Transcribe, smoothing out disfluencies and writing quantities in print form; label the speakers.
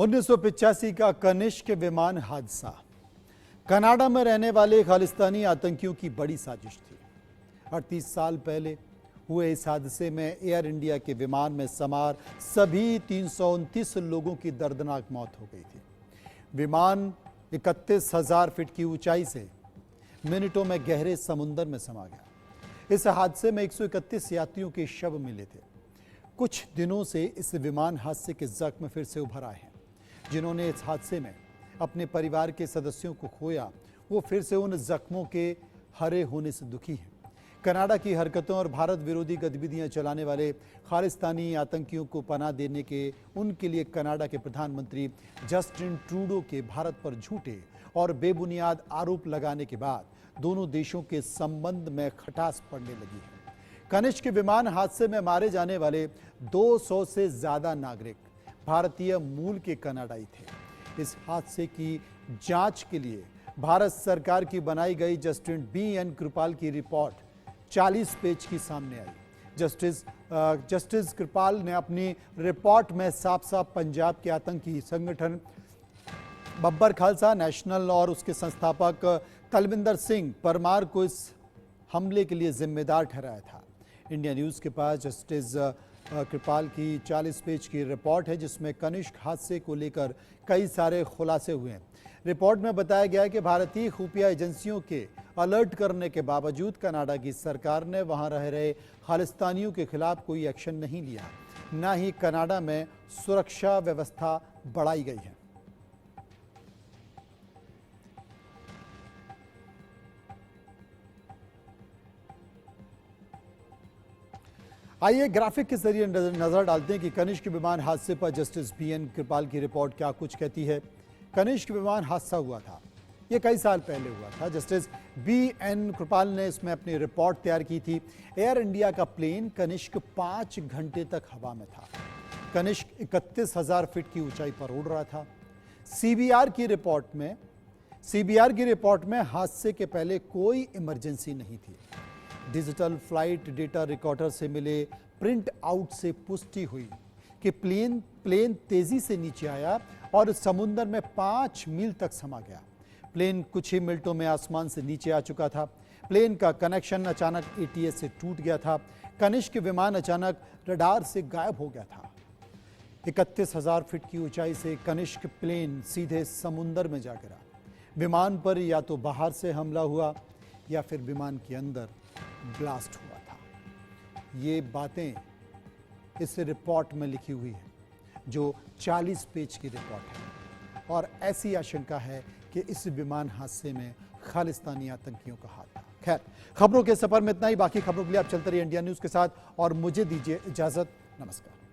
Speaker 1: 1985 का कनिष्क विमान हादसा कनाडा में रहने वाले खालिस्तानी आतंकियों की बड़ी साजिश थी। 38 साल पहले हुए इस हादसे में एयर इंडिया के विमान में सवार सभी 329 लोगों की दर्दनाक मौत हो गई थी। विमान 31,000 फीट की ऊंचाई से मिनटों में गहरे समुद्र में समा गया। इस हादसे में 131 यात्रियों के शव मिले थे। कुछ दिनों से इस विमान हादसे के जख्म फिर से उभर आए हैं। जिन्होंने इस हादसे में अपने परिवार के सदस्यों को खोया, वो फिर से उन जख्मों के हरे होने से दुखी हैं। कनाडा की हरकतों और भारत विरोधी गतिविधियां चलाने वाले खालिस्तानी आतंकियों को पनाह देने के उनके लिए कनाडा के प्रधानमंत्री जस्टिन ट्रूडो के भारत पर झूठे और बेबुनियाद आरोप लगाने के बाद दोनों देशों के संबंध में खटास पड़ने लगी है। कनिष्क विमान हादसे में मारे जाने वाले 200 से ज्यादा नागरिक भारतीय मूल के कनाडाई थे। इस हादसे की जांच के लिए भारत सरकार की बनाई गई जस्टिस बी.एन. कृपाल की रिपोर्ट 40 पेज की सामने आई। जस्टिस कृपाल ने अपनी रिपोर्ट में साफ साफ पंजाब के आतंकी संगठन बब्बर खालसा नेशनल और उसके संस्थापक तलविंदर सिंह परमार को इस हमले के लिए जिम्मेदार ठहराया था। इंडिया न्यूज़ के पास जस्टिस कृपाल की 40 पेज की रिपोर्ट है, जिसमें कनिष्क हादसे को लेकर कई सारे खुलासे हुए हैं। रिपोर्ट में बताया गया है कि भारतीय खुफिया एजेंसियों के अलर्ट करने के बावजूद कनाडा की सरकार ने वहां रह रहे खालिस्तानियों के खिलाफ कोई एक्शन नहीं लिया, न ही कनाडा में सुरक्षा व्यवस्था बढ़ाई गई है। आइए ग्राफिक के जरिए नजर डालते हैं कि कनिष्क विमान हादसे पर जस्टिस बी.एन. कृपाल की रिपोर्ट क्या कुछ कहती है। कनिष्क विमान हादसा हुआ था, ये कई साल पहले हुआ था। Justice BN. कृपाल ने इसमें अपनी रिपोर्ट तैयार की थी। एयर इंडिया का प्लेन कनिष्क 5 घंटे तक हवा में था। कनिष्क 31,000 फीट की ऊंचाई पर उड़ रहा था। सीबीआर की रिपोर्ट में हादसे के पहले कोई इमरजेंसी नहीं थी। डिजिटल फ्लाइट डेटा रिकॉर्डर से मिले प्रिंट आउट से पुष्टि हुई कि प्लेन तेजी से नीचे आया और समुद्र में 5 मील तक समा गया। प्लेन कुछ ही मिनटों में आसमान से नीचे आ चुका था। प्लेन का कनेक्शन अचानक एटीएस से टूट गया था। कनिष्क विमान अचानक रडार से गायब हो गया था। 31,000 फीट की ऊंचाई से कनिष्क प्लेन सीधे समुद्र में जा गिरा। विमान पर या तो बाहर से हमला हुआ या फिर विमान के अंदर ब्लास्ट हुआ था। ये बातें इस रिपोर्ट में लिखी हुई है, जो 40 पेज की रिपोर्ट है, और ऐसी आशंका है कि इस विमान हादसे में खालिस्तानी आतंकियों का हाथ था। खैर, खबरों के सफर में इतना ही। बाकी खबरों के लिए आप चलते रहिए इंडिया न्यूज़ के साथ और मुझे दीजिए इजाजत। नमस्कार।